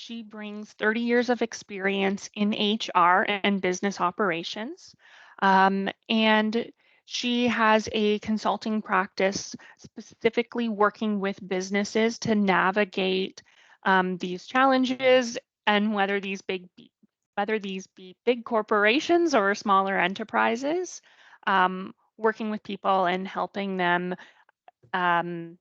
She brings 30 years of experience in HR and business operations. And she has a consulting practice specifically working with businesses to navigate these challenges and whether these be big corporations or smaller enterprises, working with people and helping them um,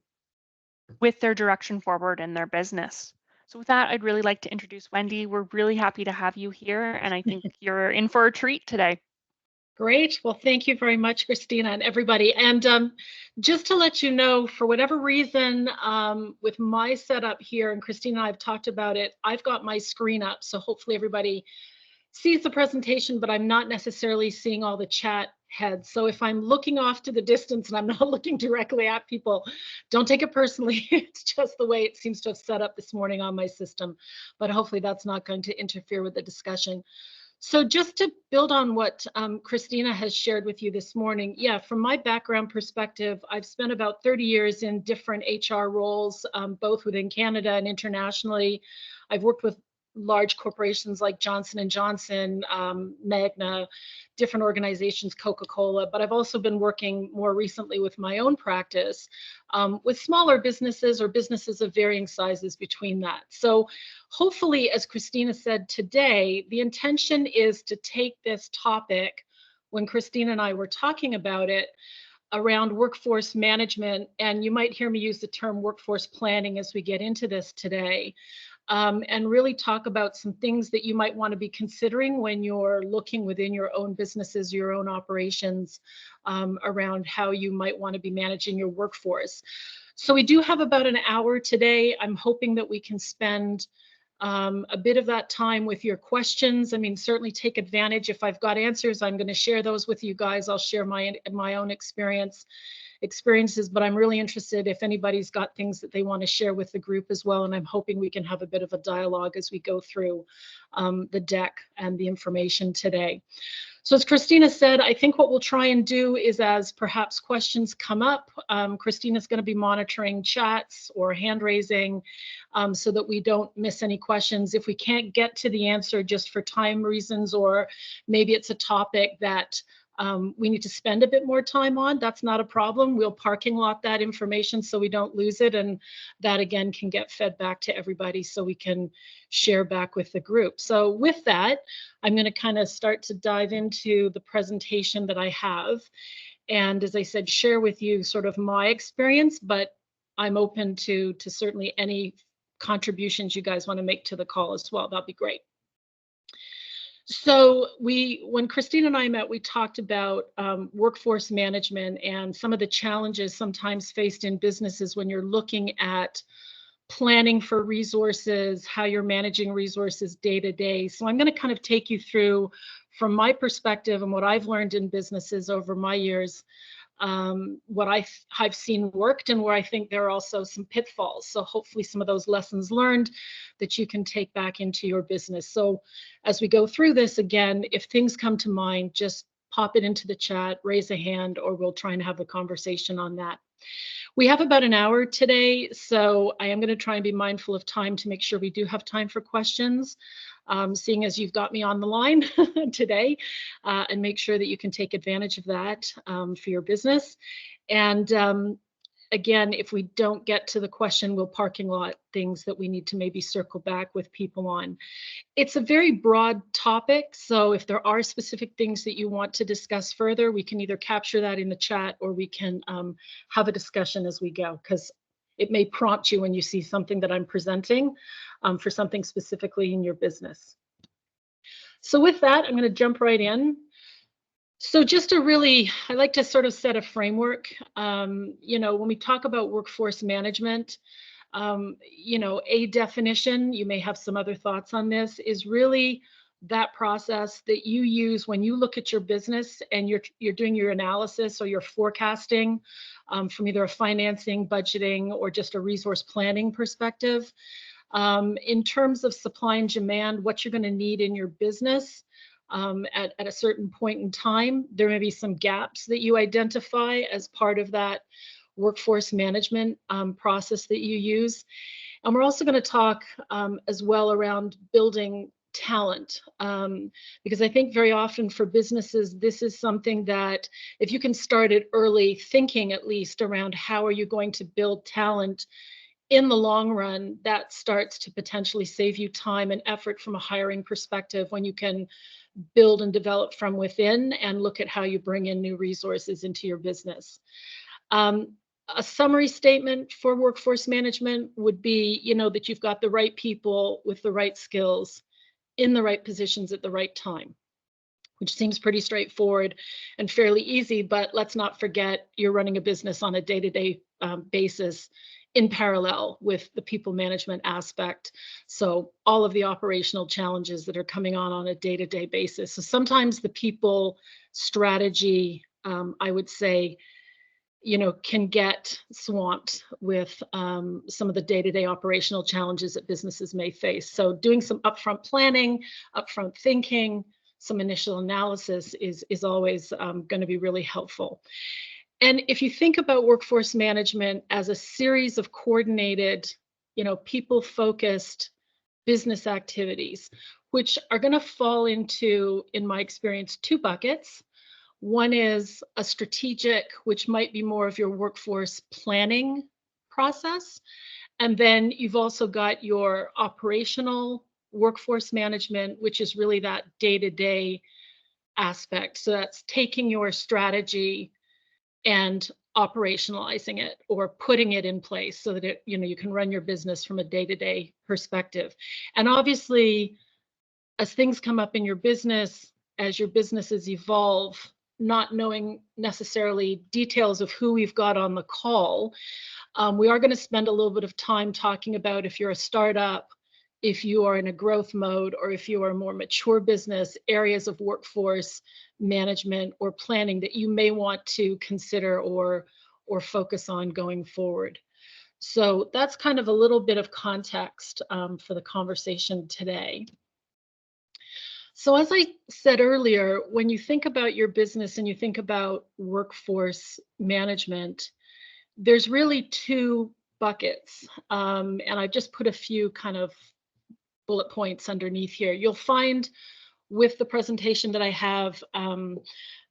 with their direction forward in their business. So with that, I'd really like to introduce Wendy. We're really happy to have you here, and I think you're in for a treat today. Great. Well, thank you very much, Christina, and everybody. And just to let you know, for whatever reason, with my setup here, and Christina and I have talked about it, I've got my screen up, so hopefully everybody sees the presentation, but I'm not necessarily seeing all the chat heads. So if I'm looking off to the distance and I'm not looking directly at people, don't take it personally. It's just the way it seems to have set up this morning on my system, but hopefully that's not going to interfere with the discussion. So just to build on what Christina has shared with you this morning, yeah, from my background perspective, I've spent about 30 years in different HR roles, both within Canada and internationally. I've worked with large corporations like Johnson & Johnson, Magna, different organizations, Coca-Cola, but I've also been working more recently with my own practice with smaller businesses or businesses of varying sizes between that. So hopefully, as Christina said today, the intention is to take this topic, when Christina and I were talking about it, around workforce management, and you might hear me use the term workforce planning as we get into this today, and really talk about some things that you might want to be considering when you're looking within your own businesses, your own operations, around how you might want to be managing your workforce. So we do have about an hour today. I'm hoping that we can spend a bit of that time with your questions. I mean, certainly take advantage. If I've got answers, I'm going to share those with you guys. I'll share my own experiences, but I'm really interested if anybody's got things that they want to share with the group as well. And I'm hoping we can have a bit of a dialogue as we go through the deck and the information today. So as Christina said, I think what we'll try and do is, as perhaps questions come up, Christina's going to be monitoring chats or hand raising so that we don't miss any questions. If we can't get to the answer just for time reasons, or maybe it's a topic that we need to spend a bit more time on, that's not a problem. We'll parking lot that information so we don't lose it. And that again can get fed back to everybody so we can share back with the group. So with that, I'm going to kind of start to dive into the presentation that I have. And as I said, share with you sort of my experience, but I'm open to certainly any contributions you guys want to make to the call as well. That'd be great. So when Christine and I met, we talked about workforce management and some of the challenges sometimes faced in businesses when you're looking at planning for resources, how you're managing resources day to day. So I'm going to kind of take you through, from my perspective and what I've learned in businesses over my years, what I've seen worked and where I think there are also some pitfalls. So hopefully some of those lessons learned that you can take back into your business. So as we go through this, again, if things come to mind, just pop it into the chat, raise a hand, or we'll try and have a conversation on that. We have about an hour today, so I am going to try and be mindful of time to make sure we do have time for questions, seeing as you've got me on the line today, and make sure that you can take advantage of that for your business. And again, if we don't get to the question, we'll parking lot things that we need to maybe circle back with people on. It's a very broad topic, so if there are specific things that you want to discuss further, we can either capture that in the chat or we can have a discussion as we go, because it may prompt you when you see something that I'm presenting for something specifically in your business. So with that, I'm going to jump right in. So just to really, I like to sort of set a framework. You know, when we talk about workforce management, you know, a definition, you may have some other thoughts on this, is really that process that you use when you look at your business and you're doing your analysis or your forecasting from either a financing, budgeting, or just a resource planning perspective. In terms of supply and demand, what you're going to need in your business at a certain point in time. There may be some gaps that you identify as part of that workforce management process that you use. And we're also going to talk as well around building talent, because I think very often for businesses, this is something that if you can start it early, thinking at least around how are you going to build talent in the long run, that starts to potentially save you time and effort from a hiring perspective when you can build and develop from within and look at how you bring in new resources into your business. A summary statement for workforce management would be, that you've got the right people with the right skills in the right positions at the right time, which seems pretty straightforward and fairly easy, but let's not forget you're running a business on a day-to-day basis in parallel with the people management aspect. So all of the operational challenges that are coming on a day-to-day basis. So sometimes the people strategy, I would say, can get swamped with some of the day-to-day operational challenges that businesses may face. So doing some upfront planning, upfront thinking, some initial analysis is always going to be really helpful. And if you think about workforce management as a series of coordinated, people-focused business activities, which are going to fall into, in my experience, two buckets. One is a strategic, which might be more of your workforce planning process. And then you've also got your operational workforce management, which is really that day-to-day aspect. So that's taking your strategy and operationalizing it or putting it in place so that you can run your business from a day-to-day perspective. And obviously, as things come up in your business, as your businesses evolve, not knowing necessarily details of who we've got on the call, we are going to spend a little bit of time talking about if you're a startup, if you are in a growth mode, or if you are a more mature business, areas of workforce management or planning that you may want to consider or focus on going forward. So that's kind of a little bit of context for the conversation today. So as I said earlier, when you think about your business and you think about workforce management, there's really two buckets. And I just put a few kind of bullet points underneath here. You'll find with the presentation that I have,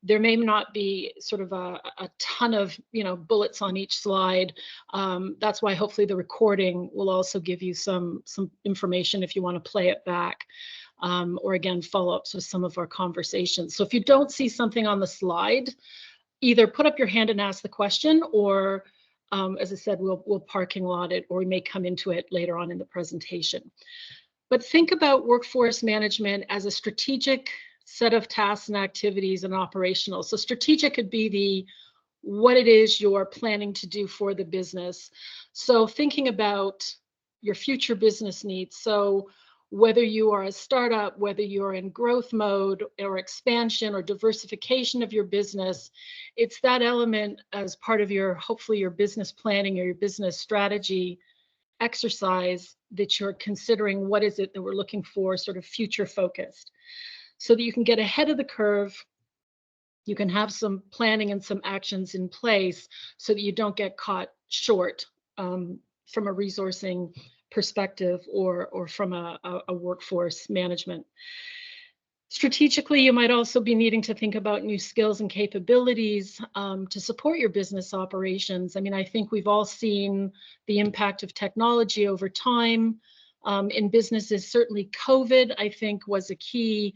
there may not be sort of a ton of bullets on each slide. That's why hopefully the recording will also give you some information if you want to play it back. Or again, follow-ups with some of our conversations. So if you don't see something on the slide, either put up your hand and ask the question, or as I said, we'll parking lot it, or we may come into it later on in the presentation. But think about workforce management as a strategic set of tasks and activities and operational. So strategic could be what it is you're planning to do for the business. So thinking about your future business needs. So whether you are a startup, whether you're in growth mode or expansion or diversification of your business, it's that element as part of hopefully your business planning or your business strategy exercise that you're considering what is it that we're looking for, sort of future focused, so that you can get ahead of the curve. You can have some planning and some actions in place so that you don't get caught short from a resourcing perspective or from a workforce management. Strategically, you might also be needing to think about new skills and capabilities to support your business operations. I mean, I think we've all seen the impact of technology over time in businesses. Certainly COVID, I think, was a key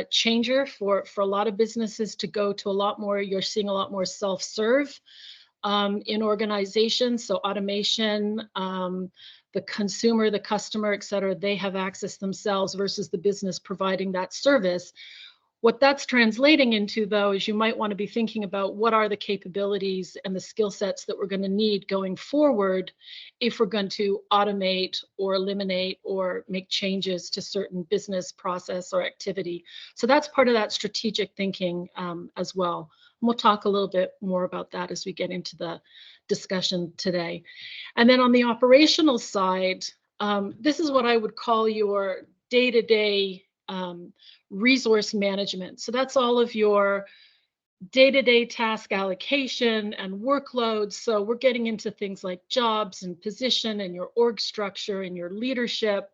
changer for a lot of businesses to go to a lot more. You're seeing a lot more self-serve in organizations. So automation, the consumer, the customer, et cetera, they have access themselves versus the business providing that service. What that's translating into, though, is you might want to be thinking about what are the capabilities and the skill sets that we're going to need going forward if we're going to automate or eliminate or make changes to certain business process or activity. So that's part of that strategic thinking as well. And we'll talk a little bit more about that as we get into the discussion today. And then on the operational side, this is what I would call your day-to-day resource management. So that's all of your day-to-day task allocation and workloads. So we're getting into things like jobs and position and your org structure and your leadership,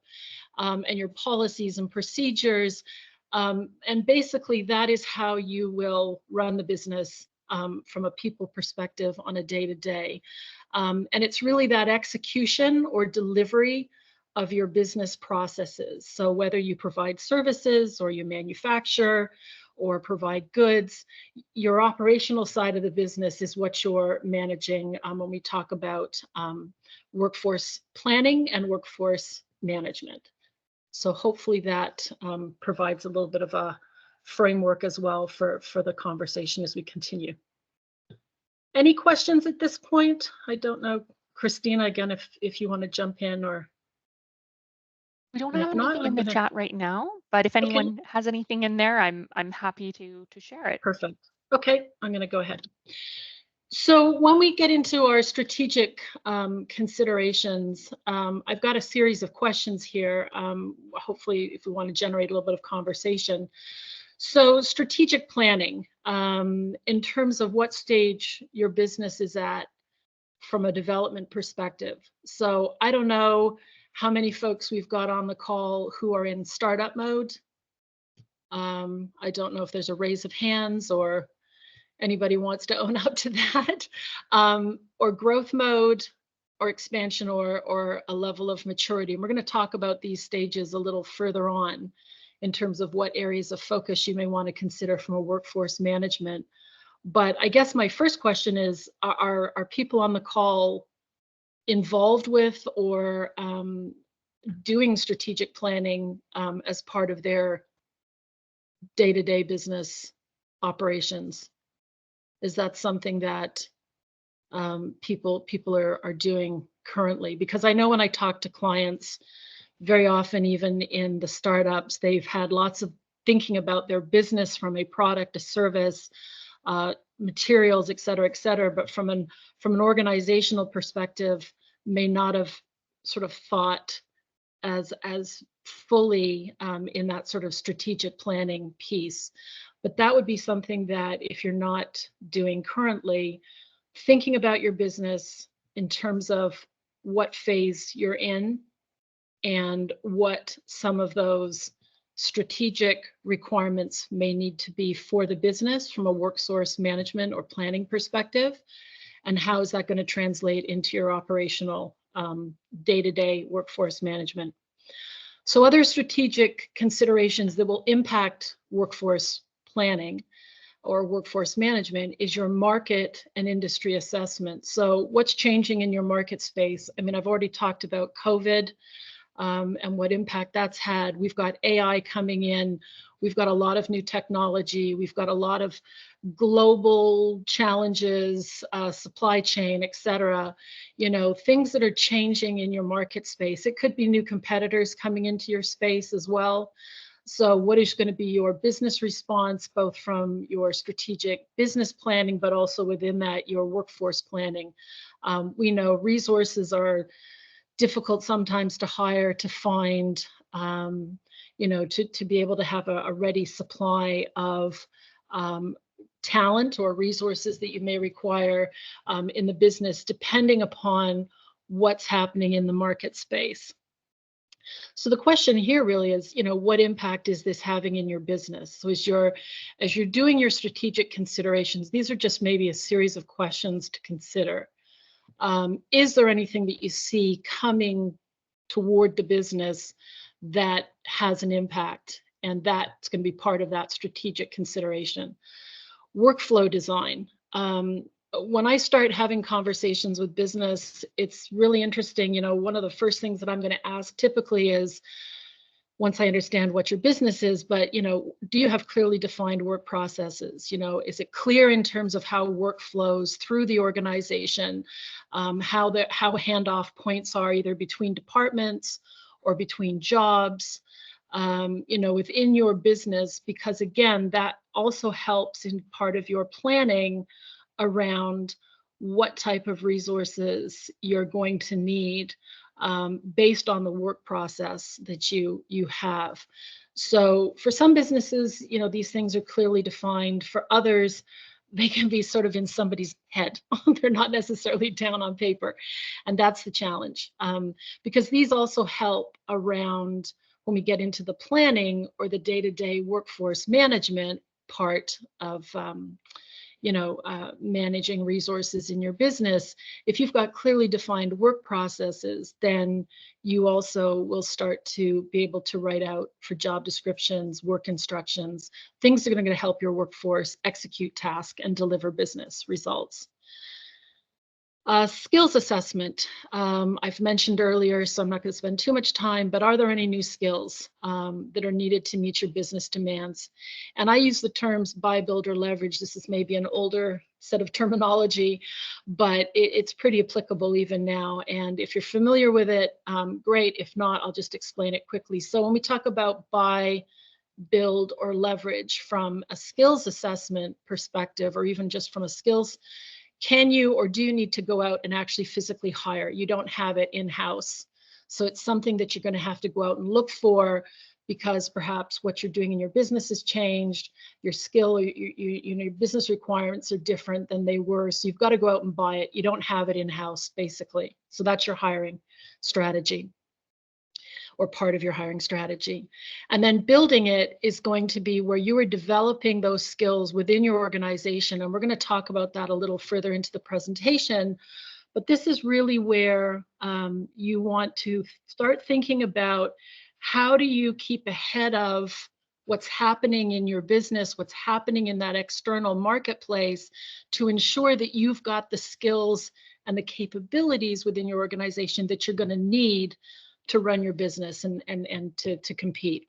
and your policies and procedures. And basically, that is how you will run the business from a people perspective on a day-to-day. And it's really that execution or delivery of your business processes. So whether you provide services or you manufacture or provide goods, your operational side of the business is what you're managing when we talk about workforce planning and workforce management. So hopefully that provides a little bit of a framework as well for the conversation as we continue. Any questions at this point? I don't know, Christina, again, if you want to jump in or. We don't have anything in the chat right now, but if anyone has anything in there, I'm happy to share it. Perfect. Okay, I'm going to go ahead. So when we get into our strategic considerations, I've got a series of questions here. Hopefully, if we want to generate a little bit of conversation. So strategic planning, in terms of what stage your business is at from a development perspective. So I don't know how many folks we've got on the call who are in startup mode. I don't know if there's a raise of hands or anybody wants to own up to that, or growth mode, or expansion, or a level of maturity. And we're going to talk about these stages a little further on in terms of what areas of focus you may want to consider from a workforce management. But I guess my first question is, are people on the call involved with or doing strategic planning as part of their day-to-day business operations? Is that something that people are doing currently? Because I know when I talk to clients, very often, even in the startups, they've had lots of thinking about their business from a product, a service, materials, et cetera, but from an organizational perspective, may not have sort of thought as fully in that sort of strategic planning piece. But that would be something that if you're not doing currently, thinking about your business in terms of what phase you're in and what some of those strategic requirements may need to be for the business from a workforce management or planning perspective, and how is that going to translate into your operational day-to-day workforce management. So other strategic considerations that will impact workforce planning or workforce management is your market and industry assessment. So what's changing in your market space? I mean, I've already talked about COVID and what impact that's had. We've got AI coming in. We've got a lot of new technology. We've got a lot of global challenges, supply chain, et cetera, things that are changing in your market space. It could be new competitors coming into your space as well. So what is going to be your business response, both from your strategic business planning, but also within that, your workforce planning? We know resources are difficult sometimes to hire, to find, to be able to have a ready supply of talent or resources that you may require in the business, depending upon what's happening in the market space. So the question here really is, what impact is this having in your business? So as you're doing your strategic considerations, these are just maybe a series of questions to consider. Is there anything that you see coming toward the business that has an impact? And that's going to be part of that strategic consideration. Workflow design. When I start having conversations with business, it's really interesting. One of the first things that I'm going to ask typically is, once I understand what your business is, but do you have clearly defined work processes? Is it clear in terms of how work flows through the organization, how handoff points are either between departments or between jobs, within your business? Because again, that also helps in part of your planning around what type of resources you're going to need based on the work process that you have. So for some businesses, these things are clearly defined. For others, they can be sort of in somebody's head. They're not necessarily down on paper. And that's the challenge. Because these also help around when we get into the planning or the day-to-day workforce management part of managing resources in your business. If you've got clearly defined work processes, then you also will start to be able to write out for job descriptions, work instructions, things that are going to help your workforce execute tasks and deliver business results. Skills assessment, I've mentioned earlier, so I'm not going to spend too much time, but are there any new skills that are needed to meet your business demands? And I use the terms buy, build, or leverage. This is maybe an older set of terminology, but it's pretty applicable even now. And if you're familiar with it, great. If not, I'll just explain it quickly. So when we talk about buy, build, or leverage from a skills assessment perspective, or even just from a skills, can you or do you need to go out and actually physically hire? You don't have it in-house. So it's something that you're going to have to go out and look for because perhaps what you're doing in your business has changed, your skill, your business requirements are different than they were. So you've got to go out and buy it. You don't have it in-house, basically. So that's your hiring strategy, or part of your hiring strategy. And then building it is going to be where you are developing those skills within your organization. And we're going to talk about that a little further into the presentation. But this is really where you want to start thinking about how do you keep ahead of what's happening in your business, what's happening in that external marketplace, to ensure that you've got the skills and the capabilities within your organization that you're going to need to run your business and to compete.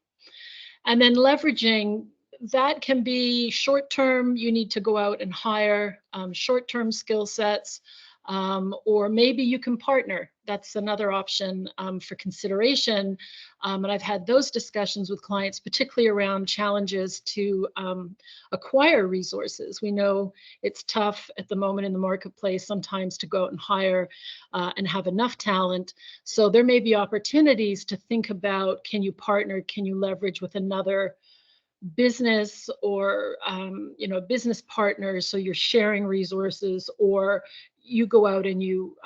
And then leveraging, that can be short-term, you need to go out and hire short-term skill sets, or maybe you can partner. That's another option for consideration. And I've had those discussions with clients, particularly around challenges to acquire resources. We know it's tough at the moment in the marketplace sometimes to go out and hire and have enough talent. So there may be opportunities to think about, can you partner, can you leverage with another business or business partners, so you're sharing resources, or you go out and you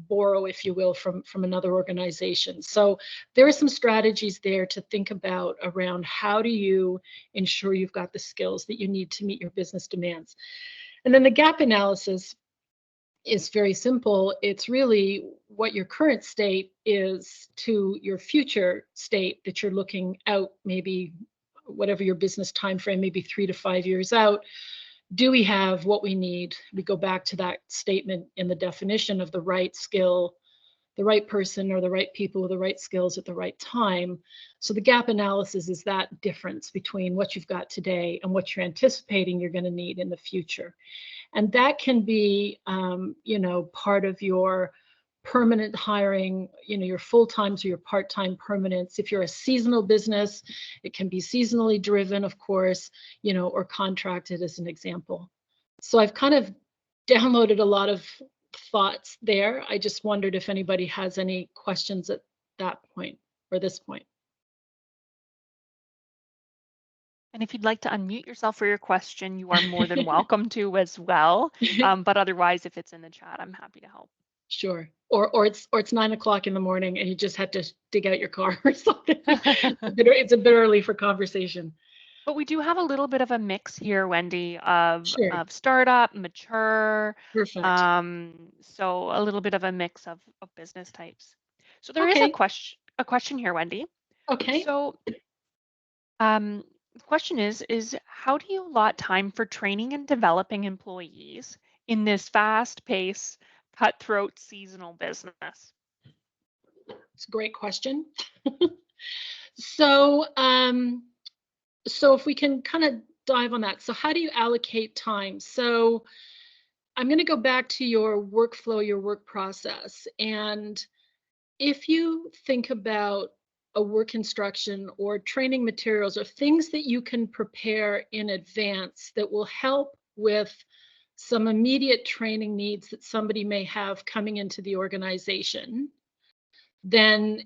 borrow, if you will, from another organization. So there are some strategies there to think about around how do you ensure you've got the skills that you need to meet your business demands. And then the gap analysis is very simple. It's really what your current state is to your future state that you're looking out, maybe whatever your business time frame, maybe 3 to 5 years out. Do we have what we need? We go back to that statement in the definition of the right skill, the right person, or the right people with the right skills at the right time. So the gap analysis is that difference between what you've got today and what you're anticipating you're going to need in the future. And that can be, part of your permanent hiring, your full-times or your part-time permanents. If you're a seasonal business, it can be seasonally driven, of course, or contracted as an example. So I've kind of downloaded a lot of thoughts there. I just wondered if anybody has any questions at that point or this point. And if you'd like to unmute yourself for your question, you are more than welcome to as well. But otherwise, if it's in the chat, I'm happy to help. Sure. Or it's 9 o'clock in the morning and you just had to dig out your car or something. It's a bit early for conversation. But we do have a little bit of a mix here, Wendy, of startup, mature. Perfect. So a little bit of a mix of business types. So there is a question here, Wendy. Okay. So the question is how do you allot time for training and developing employees in this fast-paced, cutthroat seasonal business? It's a great question. So if we can kind of dive on that. So how do you allocate time? So I'm going to go back to your workflow, your work process. And if you think about a work instruction or training materials or things that you can prepare in advance that will help with some immediate training needs that somebody may have coming into the organization, then,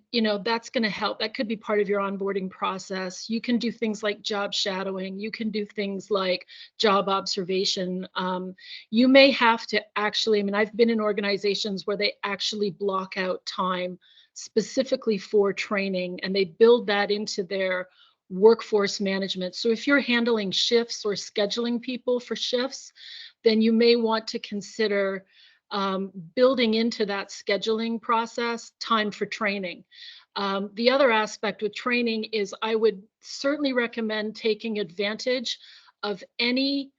that's going to help. That could be part of your onboarding process. You can do things like job shadowing. You can do things like job observation. You may have to actually, I've been in organizations where they actually block out time specifically for training, and they build that into their workforce management. So if you're handling shifts or scheduling people for shifts, then you may want to consider building into that scheduling process time for training. The other aspect with training is I would certainly recommend taking advantage of any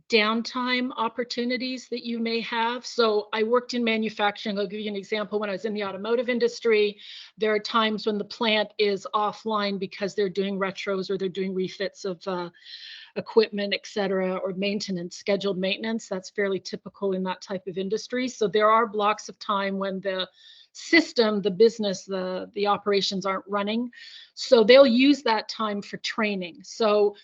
downtime opportunities that you may have. So I worked in manufacturing. I'll give you an example. When I was in the automotive industry, there are times when the plant is offline because they're doing retros or they're doing refits of equipment, et cetera, or maintenance, scheduled maintenance. That's fairly typical in that type of industry. So there are blocks of time when the system, the business, the operations aren't running. So they'll use that time for training. So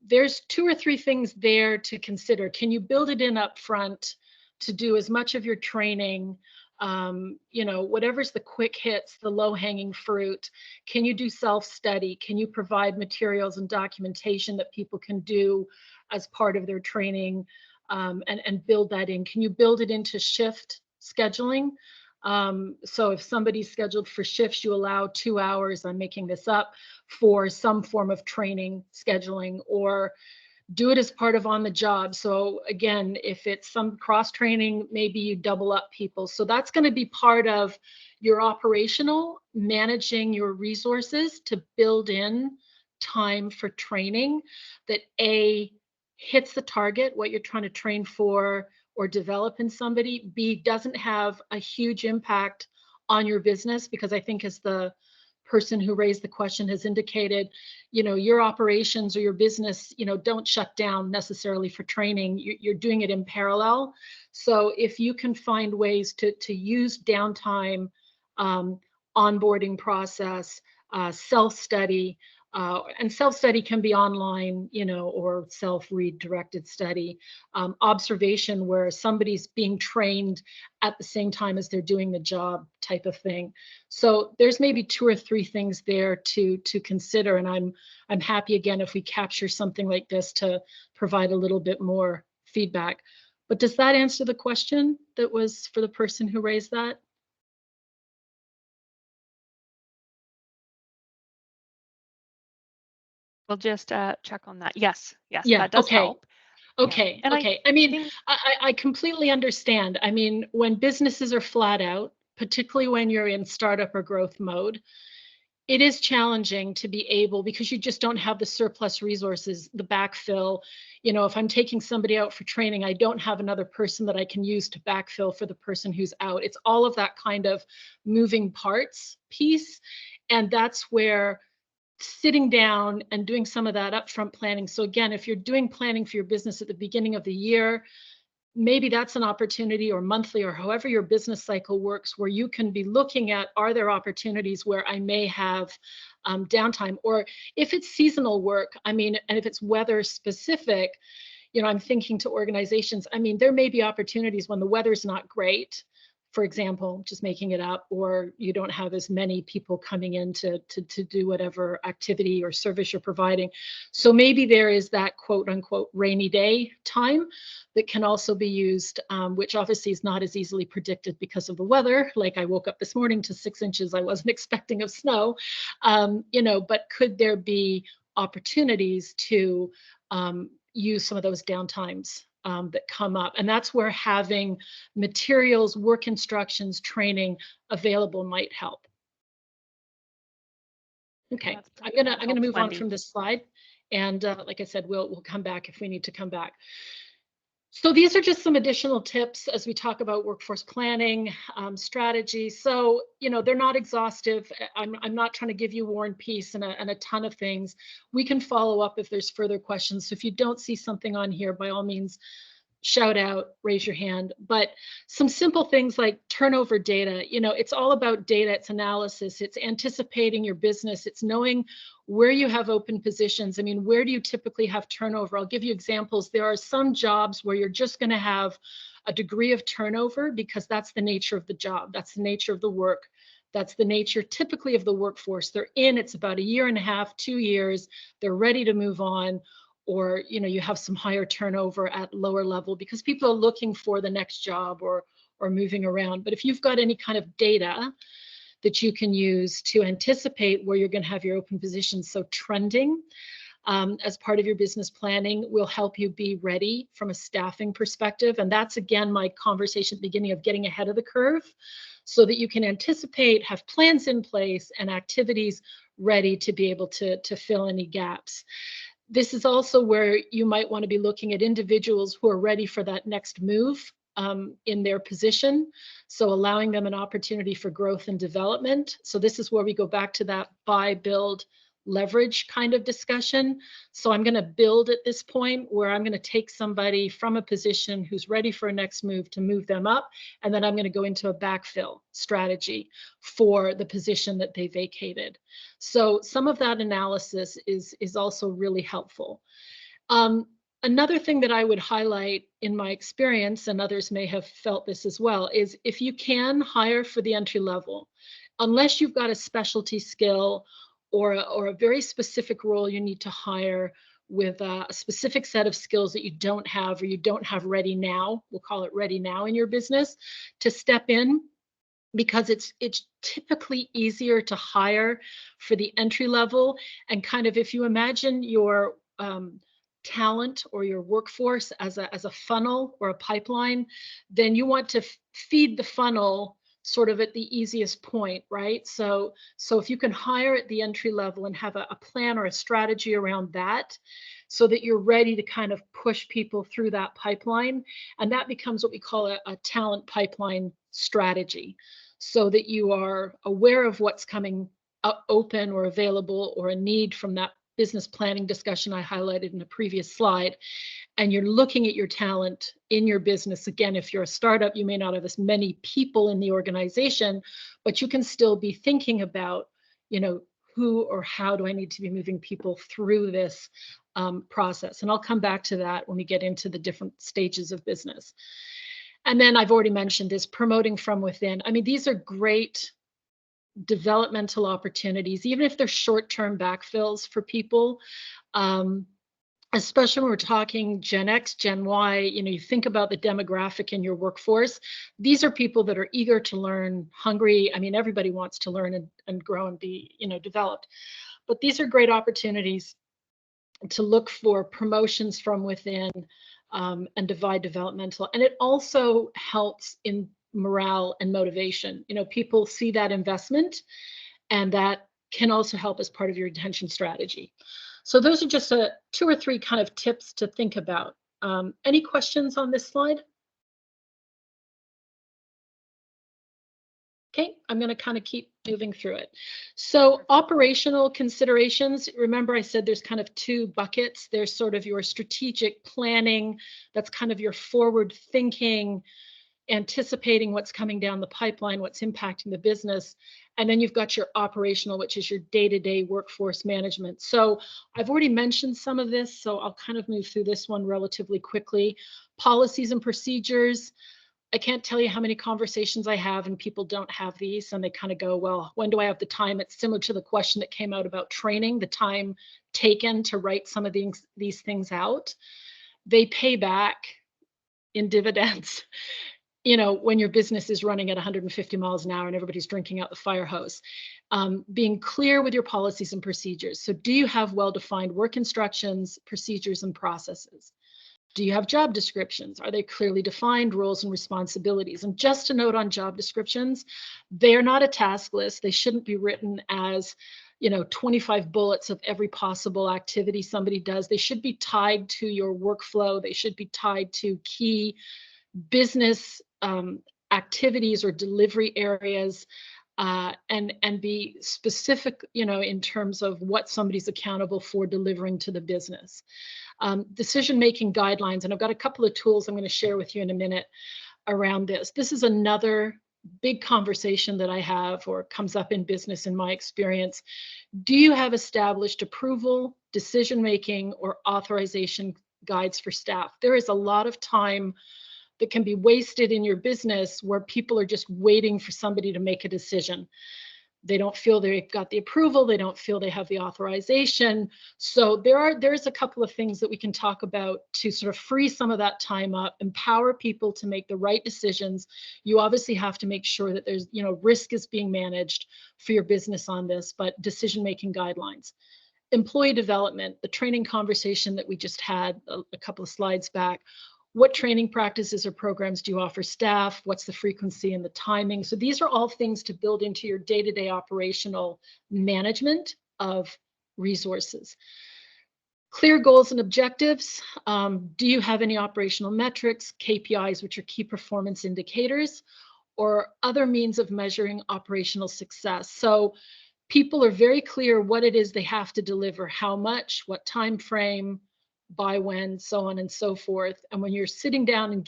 there's 2 or 3 things there to consider. Can you build it in up front to do as much of your training, whatever's the quick hits, the low hanging fruit? Can you do self-study? Can you provide materials and documentation that people can do as part of their training, and build that in? Can you build it into shift scheduling? So if somebody's scheduled for shifts, you allow 2 hours, I'm making this up, for some form of training scheduling, or do it as part of on the job. So again, if it's some cross training, maybe you double up people. So that's going to be part of your operational managing your resources to build in time for training that hits the target, what you're trying to train for or develop in somebody, B, doesn't have a huge impact on your business, because I think as the person who raised the question has indicated, your operations or your business, don't shut down necessarily for training. You're doing it in parallel. So if you can find ways to use downtime, onboarding process, self-study, and self-study can be online, or self-read directed study, observation where somebody's being trained at the same time as they're doing the job type of thing. So there's maybe 2 or 3 things there to consider. And I'm happy again if we capture something like this to provide a little bit more feedback. But does that answer the question that was for the person who raised that? We'll just check on that. Yes, Yeah, that does okay. help. Okay, And okay. I completely understand. When businesses are flat out, particularly when you're in startup or growth mode, it is challenging to be able, because you just don't have the surplus resources, the backfill. If I'm taking somebody out for training, I don't have another person that I can use to backfill for the person who's out. It's all of that kind of moving parts piece. And that's where sitting down and doing some of that upfront planning. So again, if you're doing planning for your business at the beginning of the year, maybe that's an opportunity, or monthly, or however your business cycle works, where you can be looking at, are there opportunities where I may have downtime? Or if it's seasonal work, and if it's weather specific, I'm thinking to organizations, there may be opportunities when the weather's not great, for example, just making it up, or you don't have as many people coming in to do whatever activity or service you're providing. So maybe there is that quote unquote rainy day time that can also be used, which obviously is not as easily predicted because of the weather. Like I woke up this morning to 6 inches I wasn't expecting of snow, but could there be opportunities to use some of those downtimes that come up? And that's where having materials, work instructions, training available might help. Okay, I'm gonna move on from this slide, and like I said, we'll come back if we need to come back. So these are just some additional tips as we talk about workforce planning strategy. So they're not exhaustive. I'm not trying to give you War and Peace and a ton of things. We can follow up if there's further questions. So if you don't see something on here, by all means, shout out, raise your hand. But some simple things like turnover data, it's all about data, it's analysis, it's anticipating your business, it's knowing where you have open positions. Where do you typically have turnover? I'll give you examples. There are some jobs where you're just going to have a degree of turnover because that's the nature of the job, that's the nature of the work That's the nature typically of the workforce. They're in, it's about a year and a half, 2 years, they're ready to move on, or you have some higher turnover at lower level because people are looking for the next job or moving around. But if you've got any kind of data that you can use to anticipate where you're going to have your open positions, so trending as part of your business planning will help you be ready from a staffing perspective. And that's, again, my conversation at the beginning of getting ahead of the curve so that you can anticipate, have plans in place and activities ready to be able to fill any gaps. This is also where you might want to be looking at individuals who are ready for that next move in their position. So allowing them an opportunity for growth and development. So this is where we go back to that buy, build, leverage kind of discussion. So I'm going to build at this point where I'm going to take somebody from a position who's ready for a next move to move them up. And then I'm going to go into a backfill strategy for the position that they vacated. So some of that analysis is also really helpful. Another thing that I would highlight in my experience, and others may have felt this as well, is if you can hire for the entry level, unless you've got a specialty skill or a very specific role you need to hire with a specific set of skills that you don't have or you don't have ready now, we'll call it ready now in your business, to step in, because it's typically easier to hire for the entry level. And kind of if you imagine your talent or your workforce as a funnel or a pipeline, then you want to feed the funnel sort of at the easiest point, right? So if you can hire at the entry level and have a plan or a strategy around that, so that you're ready to kind of push people through that pipeline, and that becomes what we call a talent pipeline strategy, so that you are aware of what's coming open or available or a need from that business planning discussion I highlighted in a previous slide. And you're looking at your talent in your business. Again, if you're a startup, you may not have as many people in the organization, but you can still be thinking about, who or how do I need to be moving people through this process? And I'll come back to that when we get into the different stages of business. And then I've already mentioned this, promoting from within. I mean, these are great developmental opportunities, even if they're short-term backfills for people. Especially when we're talking Gen X, Gen Y, you think about the demographic in your workforce. These are people that are eager to learn, hungry. I mean, everybody wants to learn and grow and be, developed. But these are great opportunities to look for promotions from within and divide developmental. And it also helps in morale and motivation. People see that investment, and that can also help as part of your retention strategy. So those are just 2 or 3 kind of tips to think about. Any questions on this slide? Okay, I'm going to kind of keep moving through it. So operational considerations, remember I said there's kind of 2 buckets. There's sort of your strategic planning, that's kind of your forward thinking, anticipating what's coming down the pipeline, what's impacting the business. And then you've got your operational, which is your day-to-day workforce management. So I've already mentioned some of this, so I'll kind of move through this one relatively quickly. Policies and procedures. I can't tell you how many conversations I have and people don't have these, and they kind of go, well, when do I have the time? It's similar to the question that came out about training, the time taken to write some of these things out. They pay back in dividends. When your business is running at 150 miles an hour and everybody's drinking out the fire hose. Being clear with your policies and procedures. So do you have well-defined work instructions, procedures, and processes? Do you have job descriptions? Are they clearly defined, roles and responsibilities? And just a note on job descriptions, they're not a task list. They shouldn't be written as 25 bullets of every possible activity somebody does. They should be tied to your workflow. They should be tied to key business activities or delivery areas, and be specific, in terms of what somebody's accountable for delivering to the business. Decision-making guidelines, and I've got a couple of tools I'm going to share with you in a minute around this. This is another big conversation that I have or comes up in business in my experience. Do you have established approval, decision-making, or authorization guides for staff? There is a lot of time that can be wasted in your business where people are just waiting for somebody to make a decision. They don't feel they've got the approval. They don't feel they have the authorization. So there's a couple of things that we can talk about to sort of free some of that time up, empower people to make the right decisions. You obviously have to make sure that there's, risk is being managed for your business on this, but decision-making guidelines. Employee development, the training conversation that we just had a couple of slides back. What training practices or programs do you offer staff? What's the frequency and the timing? So these are all things to build into your day-to-day operational management of resources. Clear goals and objectives. Do you have any operational metrics, KPIs, which are key performance indicators, or other means of measuring operational success? So people are very clear what it is they have to deliver, how much, what time frame, by when, so on and so forth. And when you're sitting down and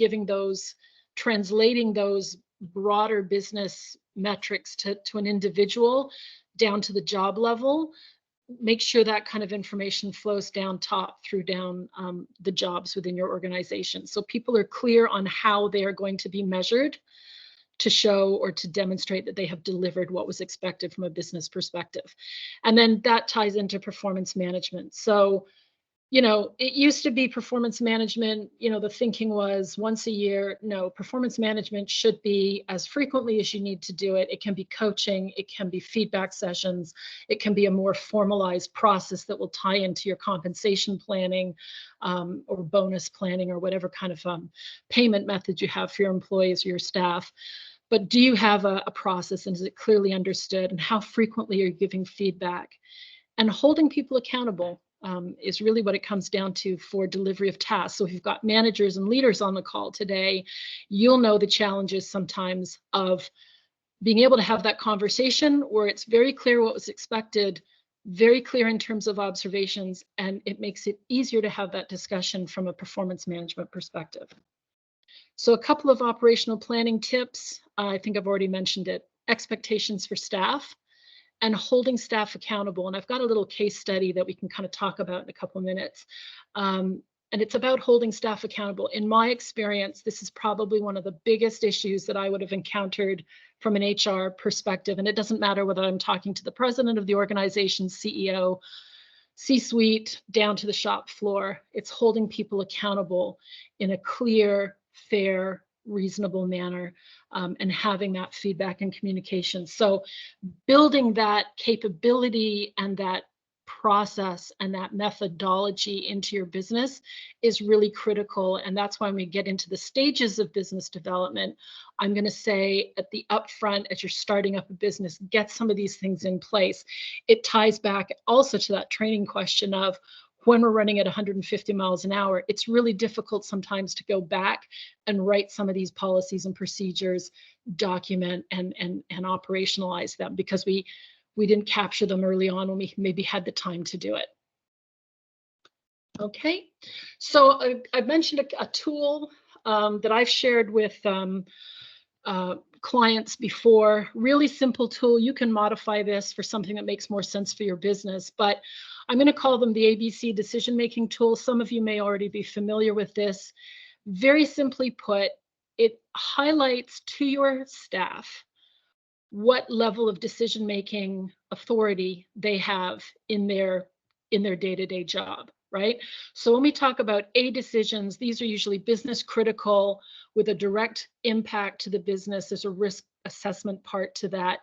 translating those broader business metrics to an individual down to the job level, make sure that kind of information flows down top through down the jobs within your organization. So people are clear on how they are going to be measured to show or to demonstrate that they have delivered what was expected from a business perspective. And then that ties into performance management. So it used to be performance management, the thinking was once a year. No, performance management should be as frequently as you need to do it. It can be coaching, it can be feedback sessions, it can be a more formalized process that will tie into your compensation planning or bonus planning or whatever kind of payment method you have for your employees or your staff. But do you have a process, and is it clearly understood, and how frequently are you giving feedback? And holding people accountable is really what it comes down to for delivery of tasks. So if you've got managers and leaders on the call today, you'll know the challenges sometimes of being able to have that conversation where it's very clear what was expected, very clear in terms of observations, and it makes it easier to have that discussion from a performance management perspective. So a couple of operational planning tips. I think I've already mentioned it. Expectations for staff and holding staff accountable. And I've got a little case study that we can kind of talk about in a couple of minutes. And it's about holding staff accountable. In my experience, this is probably one of the biggest issues that I would have encountered from an HR perspective. And it doesn't matter whether I'm talking to the president of the organization, CEO, C-suite, down to the shop floor. It's holding people accountable in a clear, fair, reasonable manner, and having that feedback and communication. So building that capability and that process and that methodology into your business is really critical. And that's why when we get into the stages of business development, I'm going to say at the upfront, as you're starting up a business, get some of these things in place. It ties back also to that training question of when we're running at 150 miles an hour, it's really difficult sometimes to go back and write some of these policies and procedures, document and operationalize them because we didn't capture them early on when we maybe had the time to do it. Okay, so I've mentioned a tool that I've shared with clients before. Really simple tool. You can modify this for something that makes more sense for your business, but I'm going to call them the ABC decision-making tool. Some of you may already be familiar with this. Very simply put, it highlights to your staff what level of decision-making authority they have in their day-to-day job, right? So when we talk about A decisions, these are usually business critical with a direct impact to the business. There's a risk assessment part to that.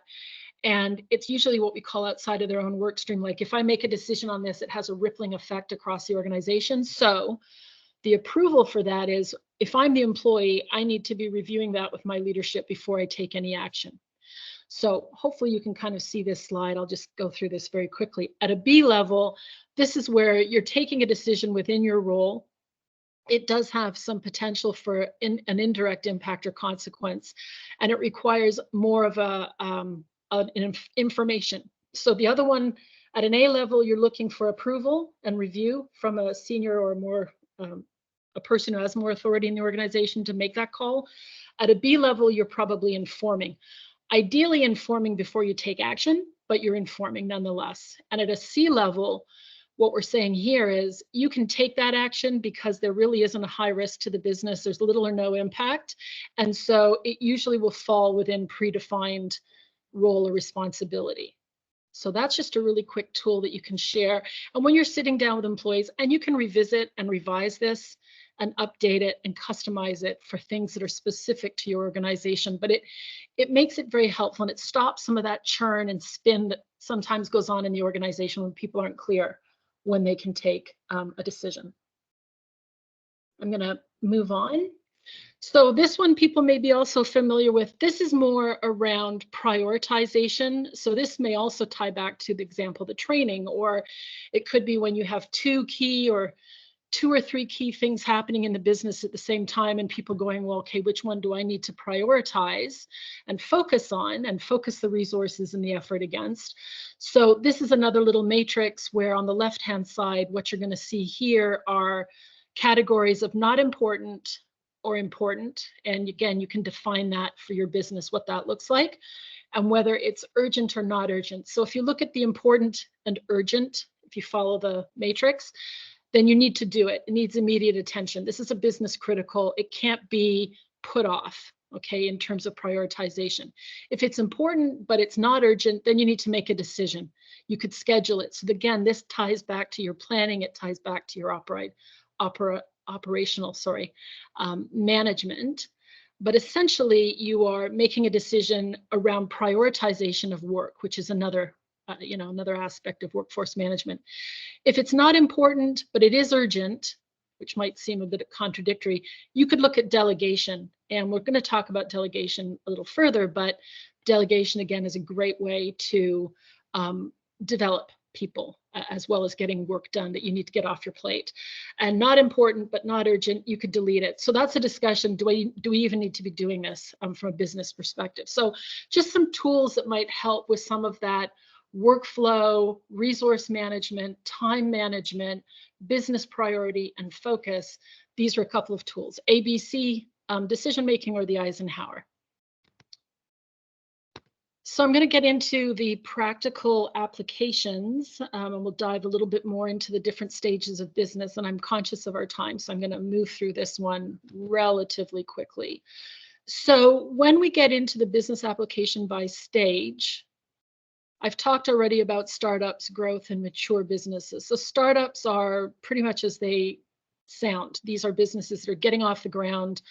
And it's usually what we call outside of their own work stream. Like if I make a decision on this, it has a rippling effect across the organization. So the approval for that is if I'm the employee, I need to be reviewing that with my leadership before I take any action. So hopefully you can kind of see this slide. I'll just go through this very quickly. At a B level, this is where you're taking a decision within your role. It does have some potential for an indirect impact or consequence, and it requires more of information. So the other one, at an A level, you're looking for approval and review from a senior or more a person who has more authority in the organization to make that call. At a B level, you're probably informing. Ideally informing before you take action, but you're informing nonetheless. And at a C level, what we're saying here is you can take that action because there really isn't a high risk to the business. There's little or no impact. And so it usually will fall within predefined role or responsibility. So that's just a really quick tool that you can share. And when you're sitting down with employees, and you can revisit and revise this and update it and customize it for things that are specific to your organization, but it makes it very helpful, and it stops some of that churn and spin that sometimes goes on in the organization when people aren't clear when they can take a decision. I'm going to move on. So this one people may be also familiar with. This is more around prioritization. So this may also tie back to the example of the training, or it could be when you have two or three key things happening in the business at the same time, and people going, well, okay, which one do I need to prioritize and focus on and focus the resources and the effort against? So this is another little matrix where on the left-hand side, what you're going to see here are categories of not important or important. And again, you can define that for your business, what that looks like, and whether it's urgent or not urgent. So if you look at the important and urgent, if you follow the matrix, then you need to do it. It needs immediate attention. This is a business critical. It can't be put off, okay, in terms of prioritization. If it's important, but it's not urgent, then you need to make a decision. You could schedule it. So again, this ties back to your planning. It ties back to your operational management. But essentially, you are making a decision around prioritization of work, which is another aspect of workforce management. If it's not important, but it is urgent, which might seem a bit contradictory, you could look at delegation. And we're going to talk about delegation a little further, but delegation, again, is a great way to develop people, as well as getting work done that you need to get off your plate. And not important, but not urgent, you could delete it. So that's a discussion. Do we even need to be doing this from a business perspective? So just some tools that might help with some of that workflow, resource management, time management, business priority, and focus. These are a couple of tools: ABC, decision-making, or the Eisenhower. So I'm going to get into the practical applications, and we'll dive a little bit more into the different stages of business. And I'm conscious of our time, so I'm going to move through this one relatively quickly. So when we get into the business application by stage, I've talked already about startups, growth, and mature businesses. So startups are pretty much as they sound. These are businesses that are getting off the ground.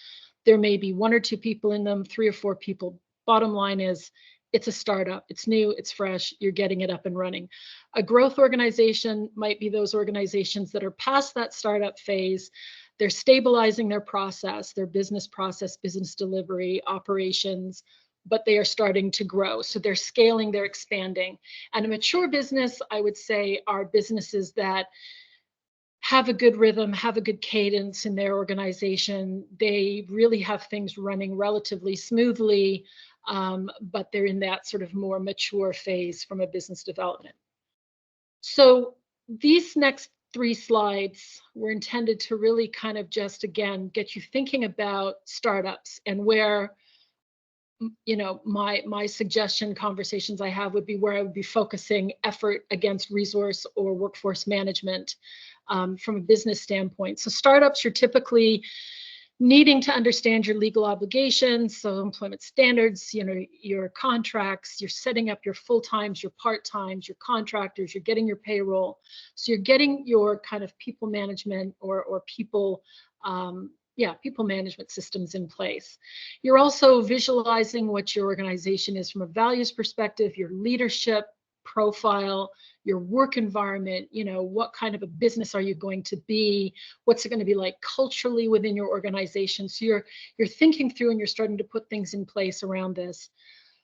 There may be one or two people in them, 3 or 4 people. Bottom line is, it's a startup. It's new, it's fresh, you're getting it up and running. A growth organization might be those organizations that are past that startup phase. They're stabilizing their process, their business process, business delivery, operations, but they are starting to grow. So they're scaling, they're expanding. And a mature business, I would say, are businesses that have a good rhythm, have a good cadence in their organization. They really have things running relatively smoothly, but they're in that sort of more mature phase from a business development. So these next 3 slides were intended to really kind of just, again, get you thinking about startups and where, you know, my suggestion conversations I have would be where I would be focusing effort against resource or workforce management from a business standpoint. So startups, you're typically needing to understand your legal obligations, so employment standards, you know, your contracts, you're setting up your full-times, your part-times, your contractors, you're getting your payroll. So you're getting your kind of people management or people management systems in place. You're also visualizing what your organization is from a values perspective, your leadership profile, your work environment, you know, what kind of a business are you going to be? What's it going to be like culturally within your organization? So you're thinking through and you're starting to put things in place around this.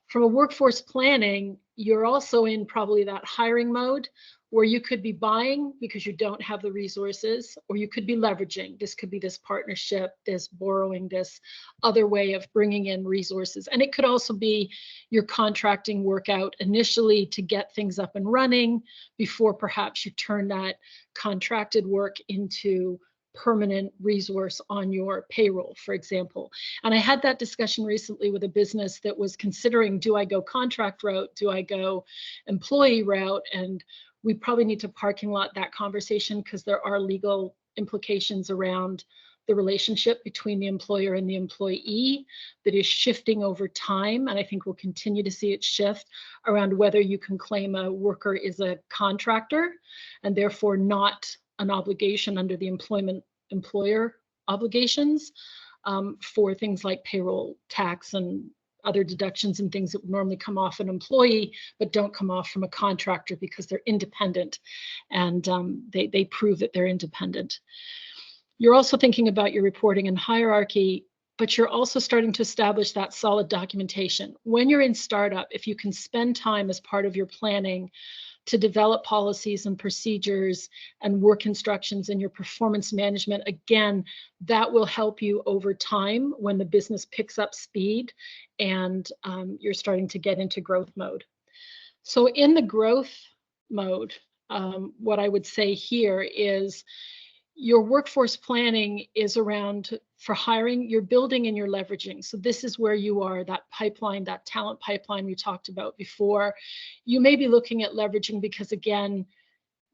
From a workforce planning, you're also in probably that hiring mode where you could be buying because you don't have the resources, or you could be leveraging. This could be this partnership, this borrowing, this other way of bringing in resources. And it could also be your contracting work out initially to get things up and running before perhaps you turn that contracted work into permanent resource on your payroll, for example. And I had that discussion recently with a business that was considering, do I go contract route? Do I go employee route? And we probably need to parking lot that conversation because there are legal implications around the relationship between the employer and the employee that is shifting over time. And I think we'll continue to see it shift around whether you can claim a worker is a contractor and therefore not an obligation under the employer obligations for things like payroll tax and other deductions and things that would normally come off an employee, but don't come off from a contractor because they're independent and they prove that they're independent. You're also thinking about your reporting and hierarchy, but you're also starting to establish that solid documentation. When you're in startup, if you can spend time as part of your planning to develop policies and procedures and work instructions in your performance management, again, that will help you over time when the business picks up speed and you're starting to get into growth mode. So in the growth mode, what I would say here is your workforce planning is around for hiring, you're building and you're leveraging. So this is where you are, that pipeline, that talent pipeline we talked about before. You may be looking at leveraging because, again,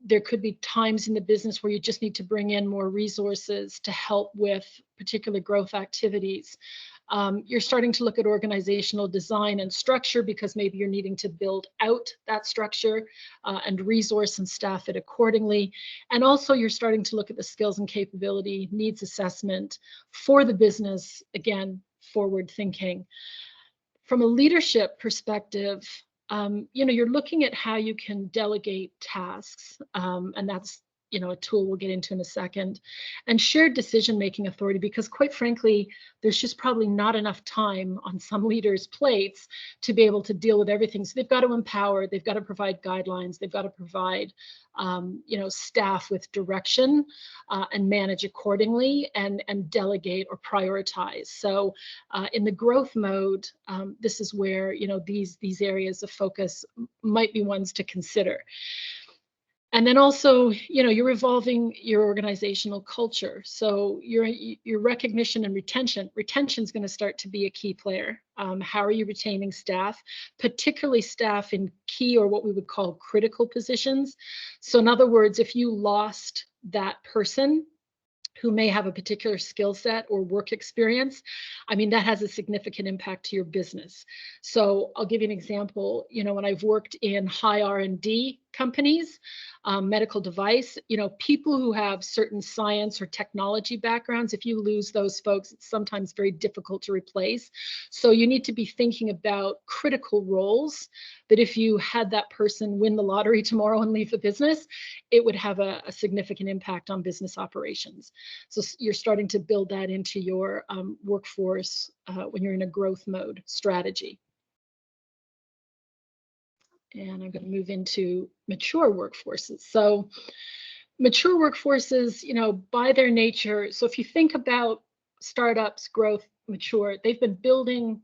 there could be times in the business where you just need to bring in more resources to help with particular growth activities. You're starting to look at organizational design and structure because maybe you're needing to build out that structure and resource and staff it accordingly. And also you're starting to look at the skills and capability needs assessment for the business, again, forward thinking. From a leadership perspective, you're looking at how you can delegate tasks, and that's a tool we'll get into in a second, and shared decision-making authority, because quite frankly, there's just probably not enough time on some leaders' plates to be able to deal with everything. So they've got to empower, they've got to provide guidelines, they've got to provide staff with direction and manage accordingly and delegate or prioritize. So in the growth mode, this is where these areas of focus might be ones to consider. And then also, you're evolving your organizational culture. So your recognition and retention is going to start to be a key player. How are you retaining staff, particularly staff in key or what we would call critical positions? So in other words, if you lost that person who may have a particular skill set or work experience, that has a significant impact to your business. So I'll give you an example. When I've worked in high R&D companies, medical device, people who have certain science or technology backgrounds, if you lose those folks, it's sometimes very difficult to replace. So you need to be thinking about critical roles that if you had that person win the lottery tomorrow and leave the business, it would have a significant impact on business operations. So you're starting to build that into your workforce when you're in a growth mode strategy. And I'm going to move into mature workforces. So mature workforces, by their nature, so if you think about startups, growth, mature, they've been building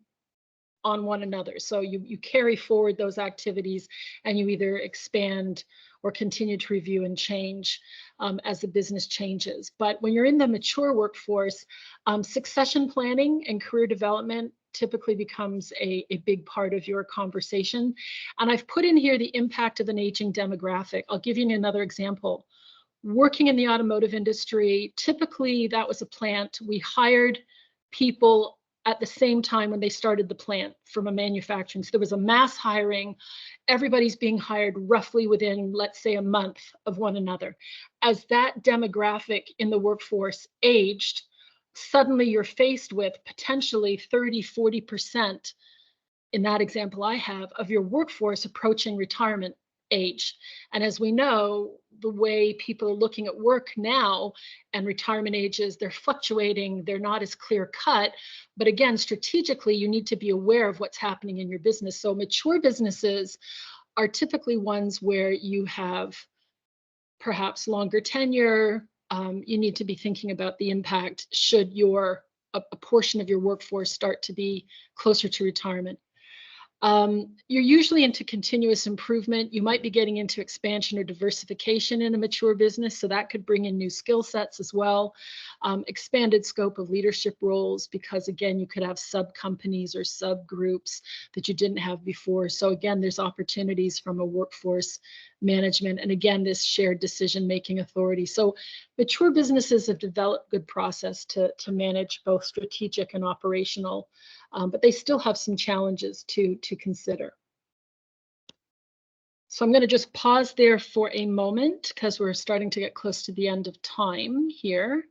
on one another. So you carry forward those activities and you either expand or continue to review and change as the business changes. But when you're in the mature workforce, succession planning and career development typically becomes a big part of your conversation. And I've put in here the impact of an aging demographic. I'll give you another example. Working in the automotive industry, typically that was a plant. We hired people at the same time when they started the plant from a manufacturing. So there was a mass hiring. Everybody's being hired roughly within, let's say, a month of one another. As that demographic in the workforce aged, suddenly you're faced with potentially 30, 40%, in that example I have, of your workforce approaching retirement age. And as we know, the way people are looking at work now and retirement ages, they're fluctuating, they're not as clear cut. But again, strategically, you need to be aware of what's happening in your business. So mature businesses are typically ones where you have perhaps longer tenure. You need to be thinking about the impact should a portion of your workforce start to be closer to retirement. You're usually into continuous improvement. You might be getting into expansion or diversification in a mature business, so that could bring in new skill sets as well. Expanded scope of leadership roles, because again, you could have sub companies or subgroups that you didn't have before. So again, there's opportunities from a workforce management, and again, this shared decision-making authority. So mature businesses have developed good process to manage both strategic and operational, but they still have some challenges to consider. So I'm going to just pause there for a moment because we're starting to get close to the end of time here.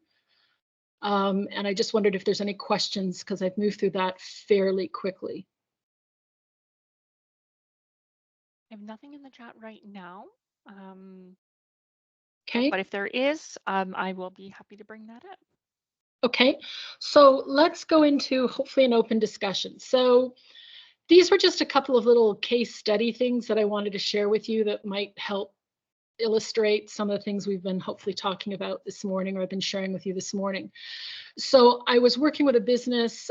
And I just wondered if there's any questions, because I've moved through that fairly quickly. I have nothing in the chat right now. Okay. But if there is, I will be happy to bring that up. Okay, so let's go into hopefully an open discussion. So these were just a couple of little case study things that I wanted to share with you that might help illustrate some of the things we've been hopefully talking about this morning, or I've been sharing with you this morning. So I was working with a business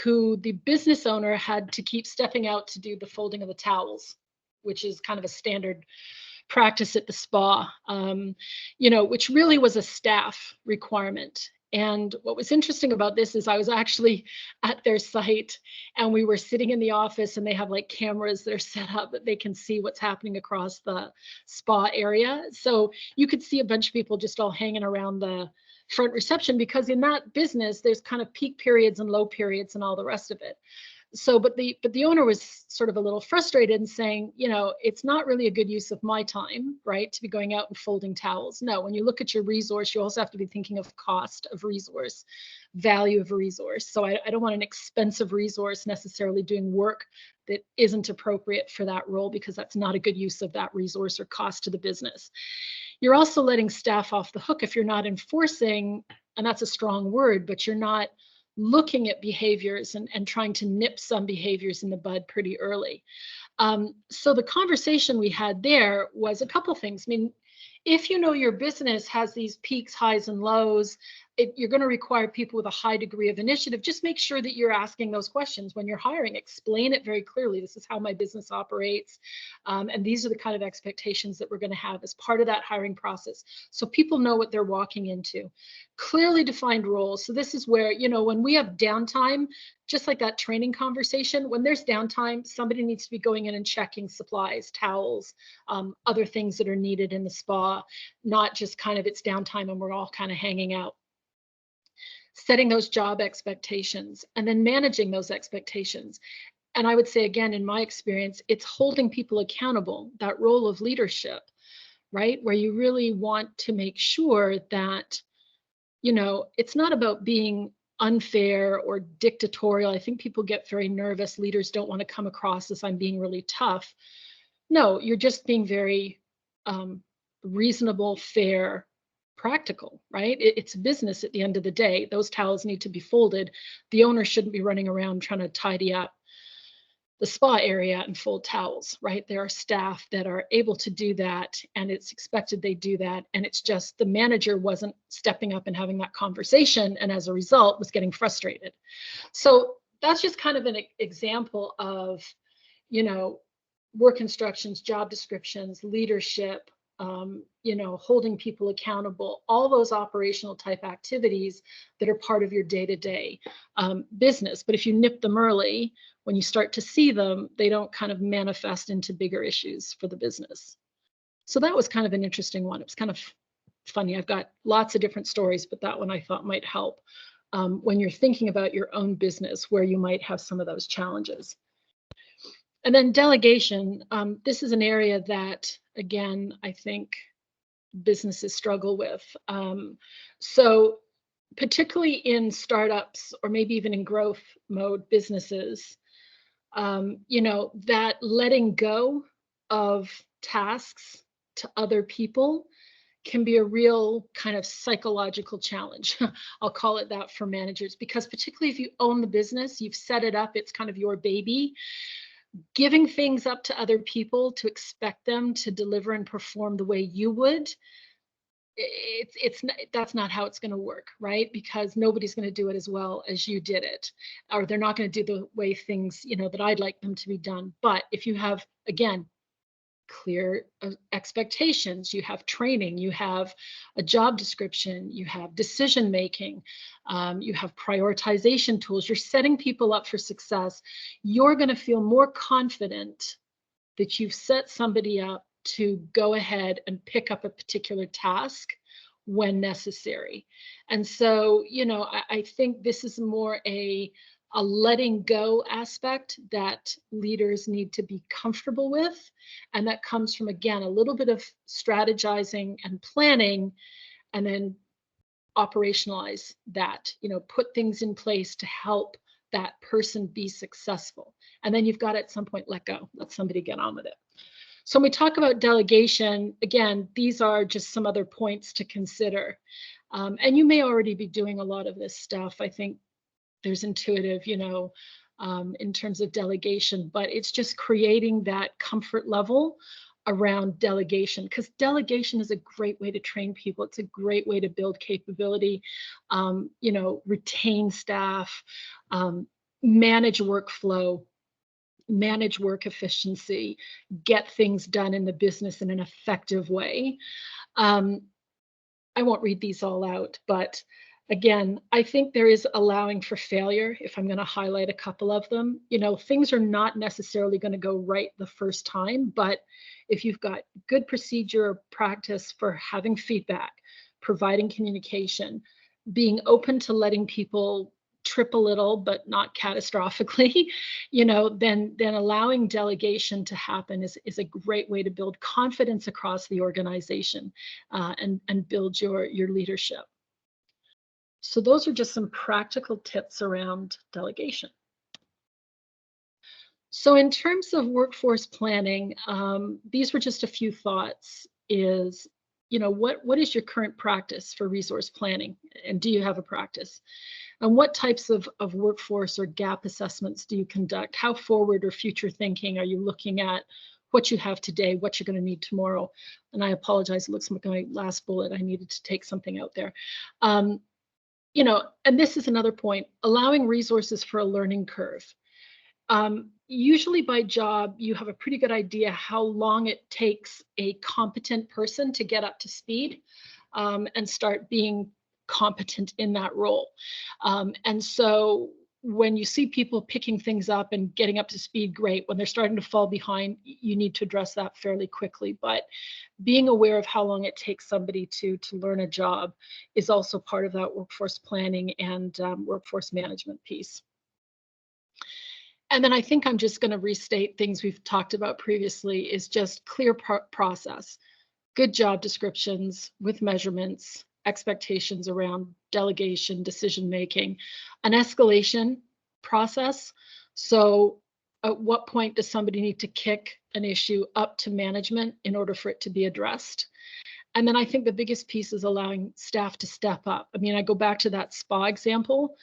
who the business owner had to keep stepping out to do the folding of the towels, which is kind of a standard practice at the spa, which really was a staff requirement. And what was interesting about this is I was actually at their site, and we were sitting in the office, and they have like cameras that are set up that they can see what's happening across the spa area. So you could see a bunch of people just all hanging around the front reception, because in that business, there's kind of peak periods and low periods and all the rest of it. So, but the owner was sort of a little frustrated and saying, it's not really a good use of my time, right, to be going out and folding towels. No, when you look at your resource, you also have to be thinking of cost of resource, value of a resource. So I don't want an expensive resource necessarily doing work that isn't appropriate for that role, because that's not a good use of that resource or cost to the business. You're also letting staff off the hook if you're not enforcing, and that's a strong word, but you're not looking at behaviors and trying to nip some behaviors in the bud pretty early. So the conversation we had there was a couple things. I mean, if you know your business has these peaks, highs, and lows, you're going to require people with a high degree of initiative. Just make sure that you're asking those questions when you're hiring. Explain it very clearly. This is how my business operates. And these are the kind of expectations that we're going to have as part of that hiring process, so people know what they're walking into. Clearly defined roles. So this is where, when we have downtime, just like that training conversation, when there's downtime, somebody needs to be going in and checking supplies, towels, other things that are needed in the spa, not just kind of it's downtime and we're all kind of hanging out. Setting those job expectations and then managing those expectations. And I would say, again, in my experience, it's holding people accountable, that role of leadership, right? Where you really want to make sure that, it's not about being unfair or dictatorial. I think people get very nervous. Leaders don't want to come across as I'm being really tough. No, you're just being very reasonable, fair, practical, right? It's business at the end of the day. Those towels need to be folded. The owner shouldn't be running around trying to tidy up the spa area and fold towels, right? There are staff that are able to do that, and it's expected they do that. And it's just the manager wasn't stepping up and having that conversation, and as a result was getting frustrated. So that's just kind of an example of, work instructions, job descriptions, leadership, holding people accountable, all those operational type activities that are part of your day-to-day business. But if you nip them early, when you start to see them, they don't kind of manifest into bigger issues for the business. So that was kind of an interesting one. It was kind of funny. I've got lots of different stories, but that one I thought might help when you're thinking about your own business, where you might have some of those challenges. And then delegation. This is an area that, again, I think businesses struggle with. So particularly in startups, or maybe even in growth mode businesses, that letting go of tasks to other people can be a real kind of psychological challenge. I'll call it that for managers, because particularly if you own the business, you've set it up, it's kind of your baby. Giving things up to other people to expect them to deliver and perform the way you would, that's not how it's going to work, right? Because nobody's going to do it as well as you did it, or they're not going to do the way things, that I'd like them to be done. But if you have, again, clear expectations, you have training, you have a job description, you have decision making, you have prioritization tools, you're setting people up for success, you're going to feel more confident that you've set somebody up to go ahead and pick up a particular task when necessary. And so, I think this is more a letting go aspect that leaders need to be comfortable with. And that comes from, again, a little bit of strategizing and planning, and then operationalize that, put things in place to help that person be successful. And then you've got to, at some point, let go, let somebody get on with it. So when we talk about delegation, again, these are just some other points to consider. And you may already be doing a lot of this stuff. I think there's intuitive, in terms of delegation, but it's just creating that comfort level around delegation, because delegation is a great way to train people. It's a great way to build capability, retain staff, manage workflow, manage work efficiency, get things done in the business in an effective way. I won't read these all out, but again, I think there is allowing for failure. If I'm going to highlight a couple of them, things are not necessarily going to go right the first time, but if you've got good procedure or practice for having feedback, providing communication, being open to letting people trip a little, but not catastrophically, then allowing delegation to happen is a great way to build confidence across the organization, and build your leadership. So those are just some practical tips around delegation. So in terms of workforce planning, these were just a few thoughts. Is, what is your current practice for resource planning? And do you have a practice? And what types of workforce or gap assessments do you conduct? How forward or future thinking are you looking at what you have today, what you're going to need tomorrow? And I apologize, it looks like my last bullet, I needed to take something out there. And this is another point, allowing resources for a learning curve. Usually by job, you have a pretty good idea how long it takes a competent person to get up to speed, and start being competent in that role. And so when you see people picking things up and getting up to speed, great. When they're starting to fall behind, you need to address that fairly quickly. But being aware of how long it takes somebody to learn a job is also part of that workforce planning and workforce management piece. And then I think I'm just going to restate things we've talked about previously, is just clear process, good job descriptions with measurements, expectations around delegation, decision making, an escalation process. So at what point does somebody need to kick an issue up to management in order for it to be addressed? And then I think the biggest piece is allowing staff to step up. I mean, I go back to that spa example.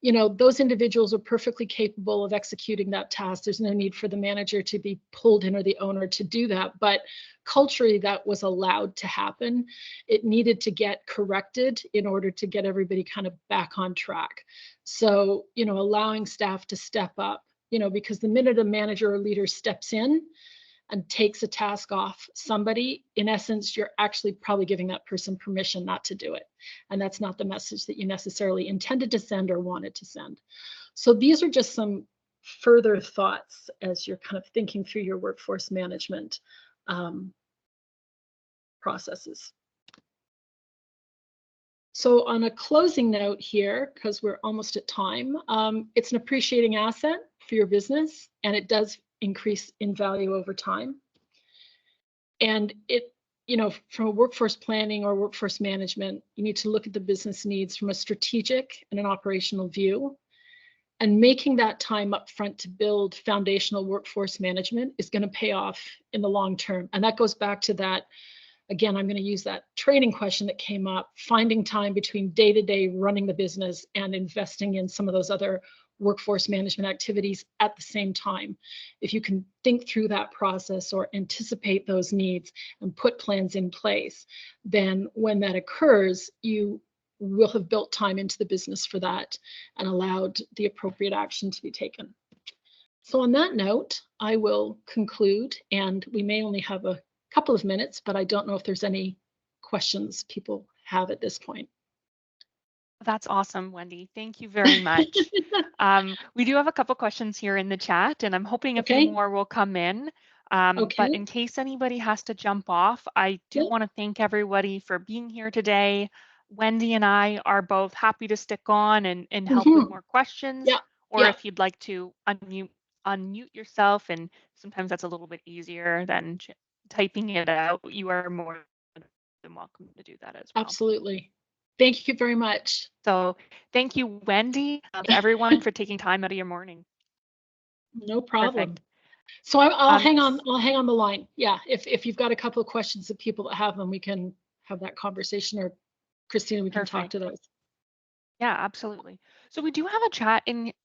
Those individuals are perfectly capable of executing that task. There's no need for the manager to be pulled in or the owner to do that. But culturally, that was allowed to happen. It needed to get corrected in order to get everybody kind of back on track. So, allowing staff to step up, because the minute a manager or leader steps in and takes a task off somebody, in essence, you're actually probably giving that person permission not to do it. And that's not the message that you necessarily intended to send or wanted to send. So these are just some further thoughts as you're kind of thinking through your workforce management processes. So on a closing note here, because we're almost at time, it's an appreciating asset for your business, and it does increase in value over time. And it, from a workforce planning or workforce management, you need to look at the business needs from a strategic and an operational view. And making that time up front to build foundational workforce management is going to pay off in the long term. And that goes back to that, again, I'm going to use that training question that came up, finding time between day-to-day running the business and investing in some of those other workforce management activities at the same time. If you can think through that process or anticipate those needs and put plans in place, then when that occurs, you will have built time into the business for that and allowed the appropriate action to be taken. So on that note, I will conclude, and we may only have a couple of minutes, but I don't know if there's any questions people have at this point. That's awesome, Wendy. Thank you very much. We do have a couple questions here in the chat, and I'm hoping a few Okay, more will come in. But okay, in case anybody has to jump off, I do yeah, want to thank everybody for being here today. Wendy and I are both happy to stick on and help with mhm, more questions, yeah, or yeah, if you'd like to unmute yourself, and sometimes that's a little bit easier than typing it out. You are more than welcome to do that as well. absolutely. Thank you very much. So thank you, Wendy, to everyone for taking time out of your morning. No problem. Perfect. So I'll Um, hang on. I'll hang on the line. Yeah, if you've got a couple of questions of people that have them, we can have that conversation. Or Christina, we can talk to Perfect. those. Yeah, absolutely. So we do have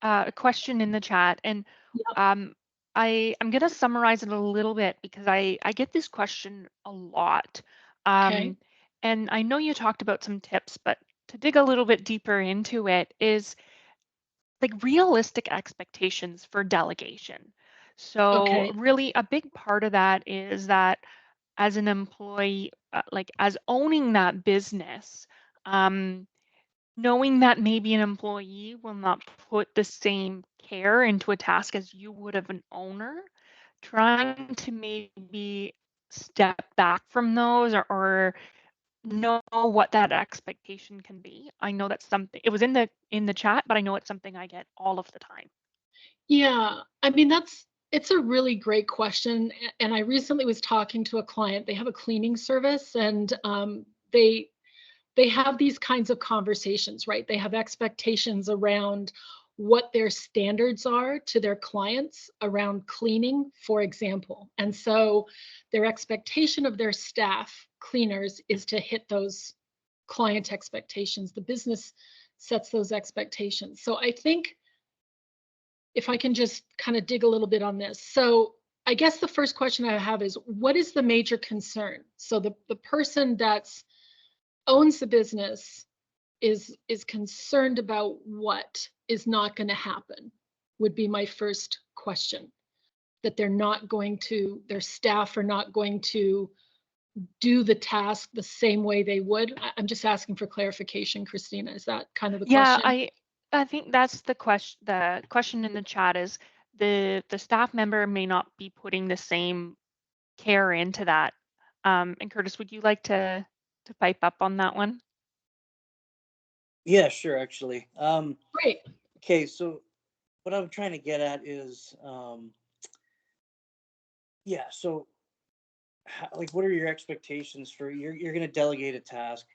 a question in the chat, and Yeah. um, I'm gonna summarize it a little bit because I get this question a lot. Okay. Um, and I know you talked about some tips, but to dig a little bit deeper into it is like realistic expectations for delegation. So Okay. really a big part of that is that as an employee, like as owning that business, um, knowing that maybe an employee will not put the same care into a task as you would of an owner, trying to maybe step back from those or know what that expectation can be. I know that's something it was in the chat, but I know it's something I get all of the time. Yeah. I mean, it's a really great question. And I recently was talking to a client. They have a cleaning service, and they have these kinds of conversations, right? They have expectations around what their standards are to their clients around cleaning, for example. And so their expectation of their staff cleaners is to hit those client expectations. The business sets those expectations. So I think if I can just kind of dig a little bit on this. So I guess the first question I have is, what is the major concern? So the person that's owns the business is concerned about what is not going to happen, would be my first question. That they're not going to, their staff are not going to do the task the same way they would. I'm just asking for clarification, Christina. Is that kind of the Yeah, question? I think that's the question. The question in the chat is the staff member may not be putting the same care into that. And Curtis, would you like to pipe up on that one? Yeah, sure, actually. Great. Okay, so what I'm trying to get at is, yeah, so like, what are your expectations for you're going to delegate a task,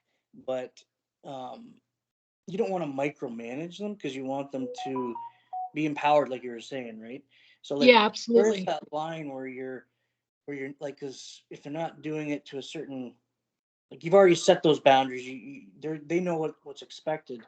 but um, you don't want to micromanage them because you want them to be empowered, like you were saying, right? So, like, Yeah, where's absolutely. that line where you're like, because if they're not doing it to a certain, like, you've already set those boundaries, they know what's expected,